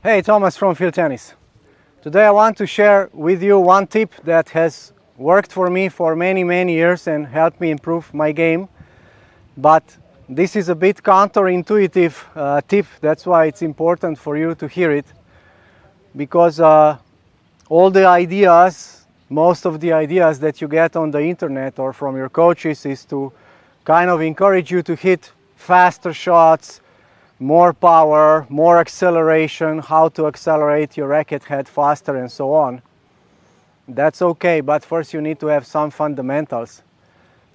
Hey, Thomas from Field Tennis. Today I want to share with you one tip that has worked for me for many years and helped me improve my game. But this is a bit counterintuitive tip, that's why it's important for you to hear it. Because all the ideas, most of the ideas that you get on the internet or from your coaches is to kind of encourage you to hit faster shots, more power, more acceleration, how to accelerate your racket head faster and so on. That's okay, but first you need to have some fundamentals.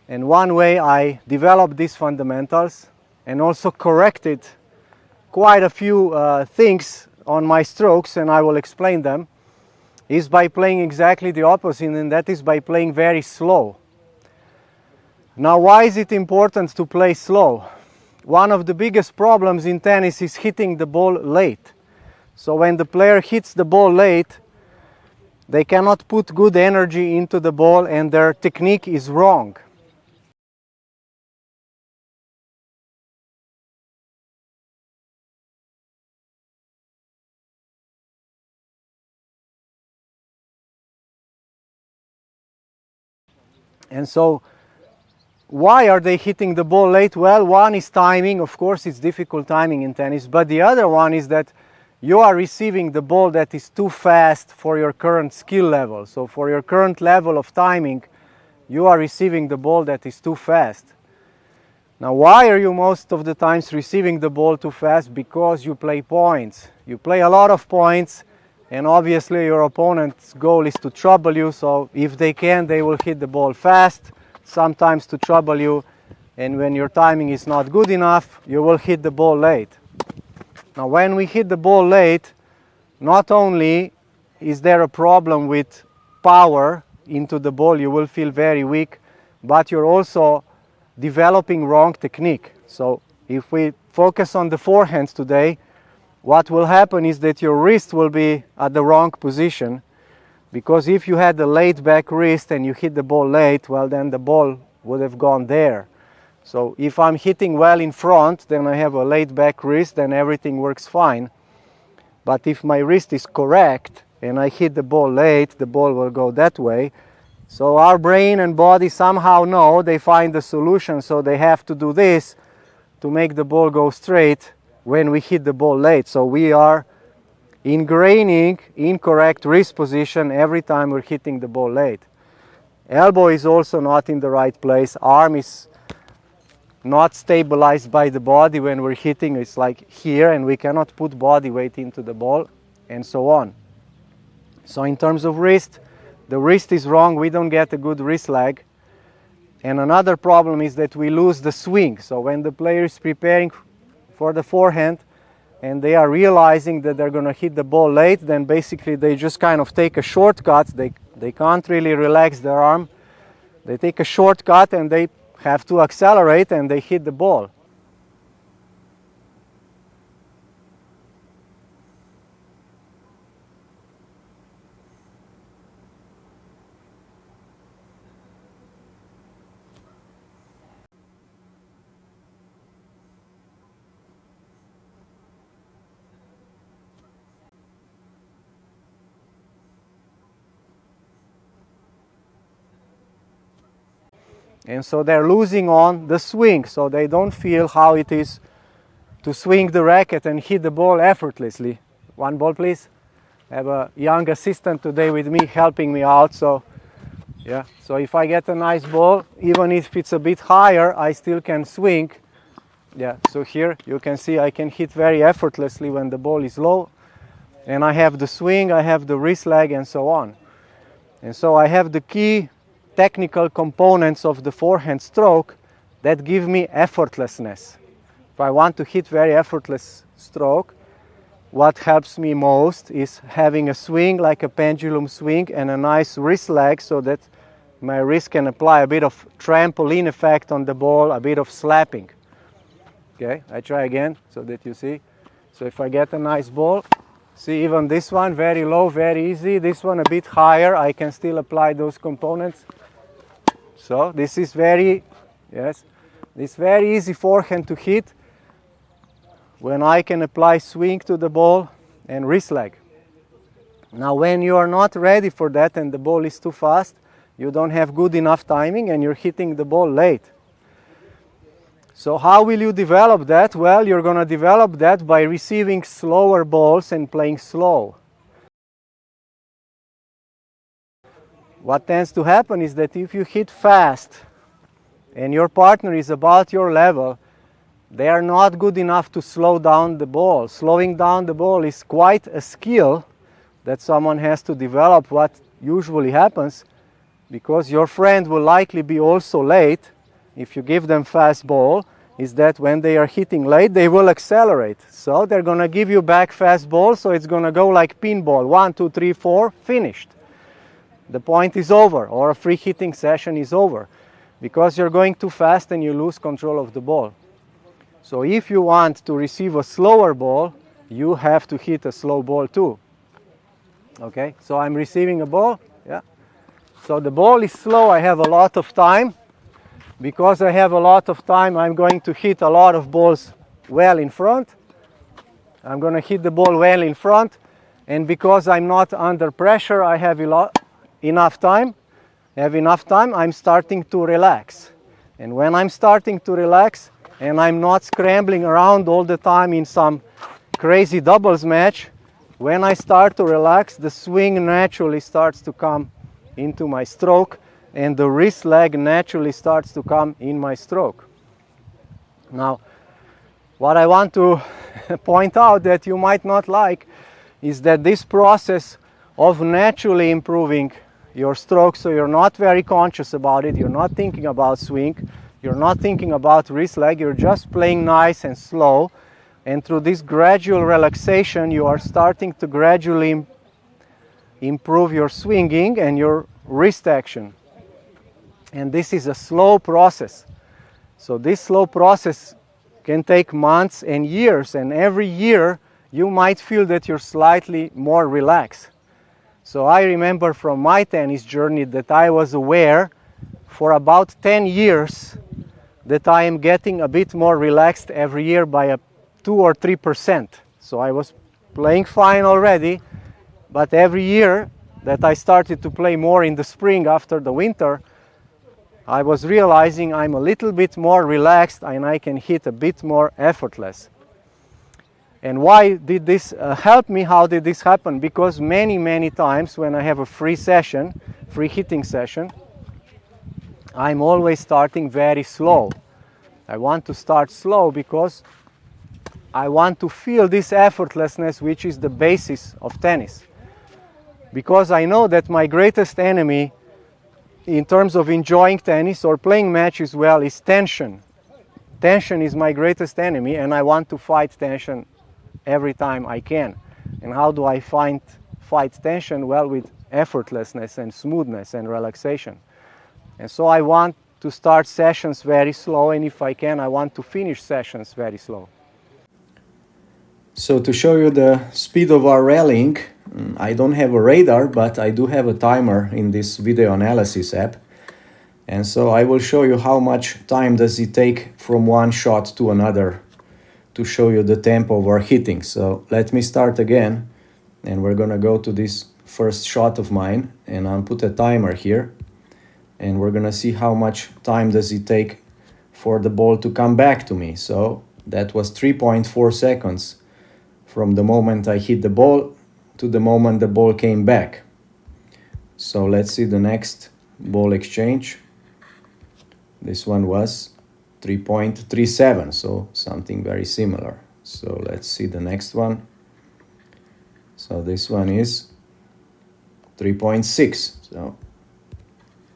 And one way I developed these fundamentals and also corrected quite a few things on my strokes, and I will explain them, is by playing exactly the opposite, and that is by playing very slow. Now, why is it important to play slow? One of the biggest problems in tennis is hitting the ball late. So when the player hits the ball late, they cannot put good energy into the ball and their technique is wrong. And so why are they hitting the ball late? Well, one is timing. Of course, it's difficult timing in tennis. But the other one is that you are receiving the ball that is too fast for your current skill level. So for your current level of timing, you are receiving the ball that is too fast. Now, why are you most of the times receiving the ball too fast? Because you play points. You play a lot of points, and obviously your opponent's goal is to trouble you. So if they can, they will hit the ball fast, sometimes to trouble you, and when your timing is not good enough, you will hit the ball late. Now, when we hit the ball late, not only is there a problem with power into the ball, you will feel very weak, but you're also developing wrong technique. So if we focus on the forehands today, what will happen is that your wrist will be at the wrong position, because if you had a laid back wrist and you hit the ball late, well, then the ball would have gone there. So if I'm hitting well in front, then I have a laid back wrist and everything works fine. But if my wrist is correct and I hit the ball late, the ball will go that way. So our brain and body somehow know, they find the solution, so they have to do this to make the ball go straight when we hit the ball late. So we are ingraining incorrect wrist position every time we're hitting the ball late. Elbow is also not in the right place. Arm is not stabilized by the body when we're hitting. It's like here, and we cannot put body weight into the ball, and so on. So in terms of wrist, the wrist is wrong. We don't get a good wrist lag. And another problem is that we lose the swing. So when the player is preparing for the forehand and they are realizing that they're going to hit the ball late, then basically they just kind of take a shortcut. They can't really relax their arm. They take a shortcut and they have to accelerate and they hit the ball. And so they're losing on the swing, so they don't feel how it is to swing the racket and hit the ball effortlessly. One ball, please. I have a young assistant today with me helping me out, so yeah. So if I get a nice ball, even if it's a bit higher, I still can swing. Yeah, so here you can see I can hit very effortlessly when the ball is low. And I have the swing, I have the wrist lag, and so on. And so I have the key technical components of the forehand stroke that give me effortlessness. If I want to hit very effortless stroke, what helps me most is having a swing like a pendulum swing and a nice wrist lag, so that my wrist can apply a bit of trampoline effect on the ball, a bit of slapping. Okay, I try again so that you see. So if I get a nice ball, see, even this one very low, very easy. This one a bit higher, I can still apply those components. So this is very easy forehand to hit when I can apply swing to the ball and wrist leg. Now when you are not ready for that and the ball is too fast, you don't have good enough timing and you're hitting the ball late. So how will you develop that? Well, you're going to develop that by receiving slower balls and playing slow. What tends to happen is that if you hit fast and your partner is about your level, they are not good enough to slow down the ball. Slowing down the ball is quite a skill that someone has to develop. What usually happens, because your friend will likely be also late if you give them fast ball, is that when they are hitting late, they will accelerate. So they're going to give you back fast ball, so it's going to go like pinball. 1, 2, 3, 4, finished. The point is over, or a free hitting session is over, because you're going too fast and you lose control of the ball. So if you want to receive a slower ball, you have to hit a slow ball too. Okay, so I'm receiving a ball. Yeah. So the ball is slow, I have a lot of time. Because I have a lot of time, I'm going to hit a lot of balls well in front. I'm going to hit the ball well in front. And because I'm not under pressure, I have enough time, I'm starting to relax. And when I'm starting to relax and I'm not scrambling around all the time in some crazy doubles match, when I start to relax, the swing naturally starts to come into my stroke and the wrist leg naturally starts to come in my stroke. Now, what I want to point out that you might not like is that this process of naturally improving your stroke, so you're not very conscious about it, you're not thinking about swing, you're not thinking about wrist leg, you're just playing nice and slow, and through this gradual relaxation you are starting to gradually improve your swinging and your wrist action. And this is a slow process. So this slow process can take months and years, and every year you might feel that you're slightly more relaxed. So I remember from my tennis journey that I was aware for about 10 years that I am getting a bit more relaxed every year by a 2 or 3%. So I was playing fine already, but every year that I started to play more in the spring after the winter, I was realizing I'm a little bit more relaxed and I can hit a bit more effortless. And why did this help me? How did this happen? Because many times when I have a free hitting session, I'm always starting very slow. I want to start slow because I want to feel this effortlessness, which is the basis of tennis. Because I know that my greatest enemy in terms of enjoying tennis or playing matches well is tension. Tension is my greatest enemy, and I want to fight tension every time I can. And how do I fight tension? Well, with effortlessness and smoothness and relaxation. And so I want to start sessions very slow, and if I can, I want to finish sessions very slow. So to show you the speed of our rallying, I don't have a radar, but I do have a timer in this video analysis app. And so I will show you how much time does it take from one shot to another to show you the tempo of our hitting. So let me start again, and we're gonna go to this first shot of mine, and I'll put a timer here, and we're gonna see how much time does it take for the ball to come back to me. So that was 3.4 seconds from the moment I hit the ball to the moment the ball came back. So let's see the next ball exchange. This one was 3.37, so something very similar. So let's see the next one. So this one is 3.6. So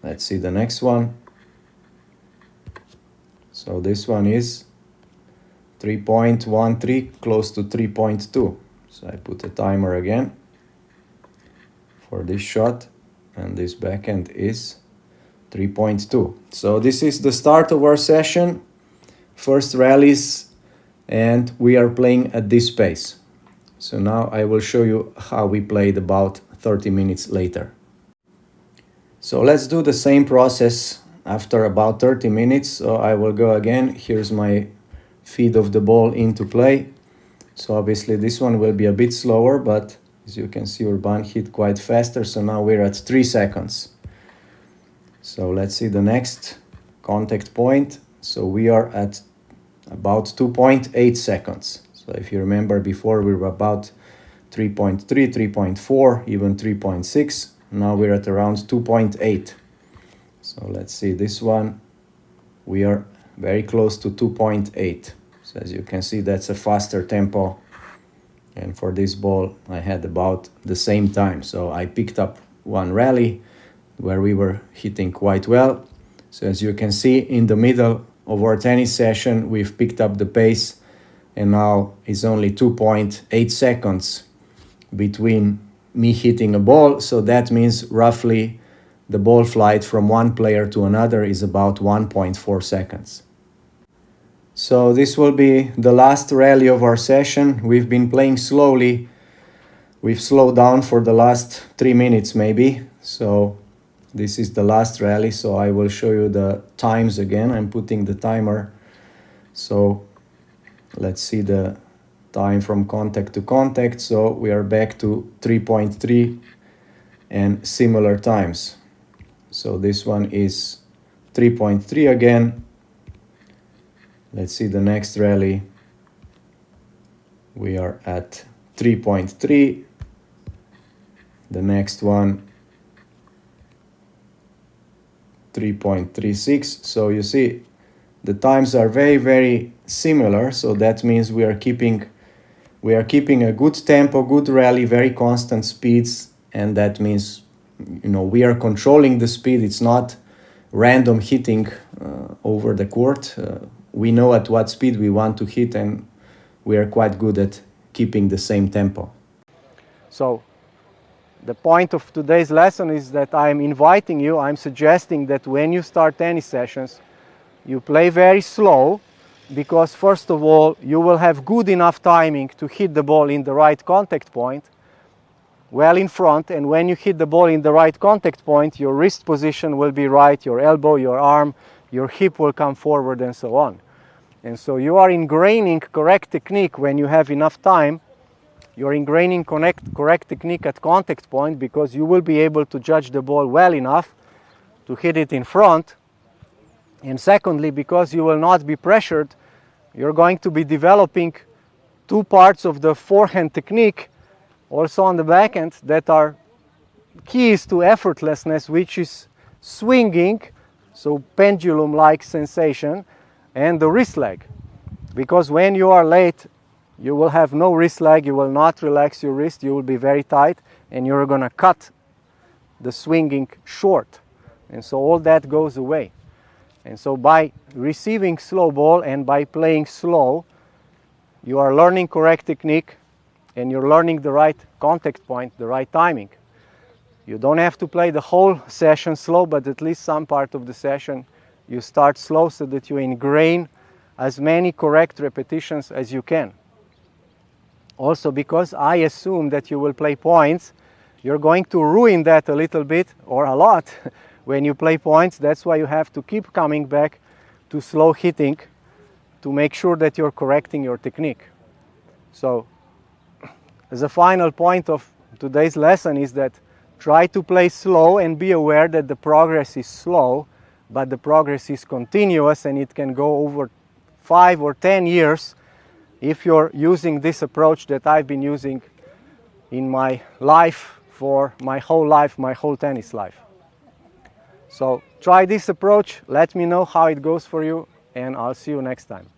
let's see the next one. So this one is 3.13, close to 3.2. So I put a timer again for this shot, and this backhand is 3.2. So this is the start of our session, first rallies, and we are playing at this pace. So now I will show you how we played about 30 minutes later. So let's do the same process after about 30 minutes. So I will go again. Here's my feed of the ball into play. So obviously this one will be a bit slower, but as you can see, Urban hit quite faster. So now we're at 3 seconds. So let's see the next contact point. So we are at about 2.8 seconds. So if you remember before, we were about 3.3, 3.4, even 3.6. Now we're at around 2.8. So let's see this one. We are very close to 2.8. So as you can see, that's a faster tempo. And for this ball, I had about the same time. So I picked up one rally where we were hitting quite well. So as you can see, in the middle of our tennis session, we've picked up the pace, and now it's only 2.8 seconds between me hitting a ball. So that means roughly the ball flight from one player to another is about 1.4 seconds. So this will be the last rally of our session. We've been playing slowly. We've slowed down for the last 3 minutes maybe. So this is the last rally. So I will show you the times again. I'm putting the timer. So let's see the time from contact to contact. So we are back to 3.3 and similar times. So this one is 3.3 again. Let's see the next rally. We are at 3.3. The next one, 3.36. So you see, the times are very, very similar. So that means we are keeping a good tempo, good rally, very constant speeds, and that means, you know, we are controlling the speed. It's not random hitting over the court. We know at what speed we want to hit, and we are quite good at keeping the same tempo. So the point of today's lesson is that I'm inviting you, I'm suggesting that when you start tennis sessions, you play very slow, because first of all, you will have good enough timing to hit the ball in the right contact point, well in front, and when you hit the ball in the right contact point, your wrist position will be right, your elbow, your arm, your hip will come forward, and so on. And so you are ingraining correct technique when you have enough time. You're ingraining correct technique at contact point, because you will be able to judge the ball well enough to hit it in front. And secondly, because you will not be pressured, you're going to be developing two parts of the forehand technique also on the backhand that are keys to effortlessness, which is swinging, so pendulum-like sensation, and the wrist leg. Because when you are late, you will have no wrist leg, you will not relax your wrist, you will be very tight, and you're going to cut the swinging short. And so all that goes away. And so by receiving slow ball and by playing slow, you are learning correct technique, and you're learning the right contact point, the right timing. You don't have to play the whole session slow, but at least some part of the session you start slow, so that you ingrain as many correct repetitions as you can. Also, because I assume that you will play points, you're going to ruin that a little bit or a lot when you play points. That's why you have to keep coming back to slow hitting to make sure that you're correcting your technique. So as a final point of today's lesson is that try to play slow and be aware that the progress is slow, but the progress is continuous, and it can go over 5 or 10 years if you're using this approach that I've been using in my life for my whole tennis life. So try this approach, let me know how it goes for you, and I'll see you next time.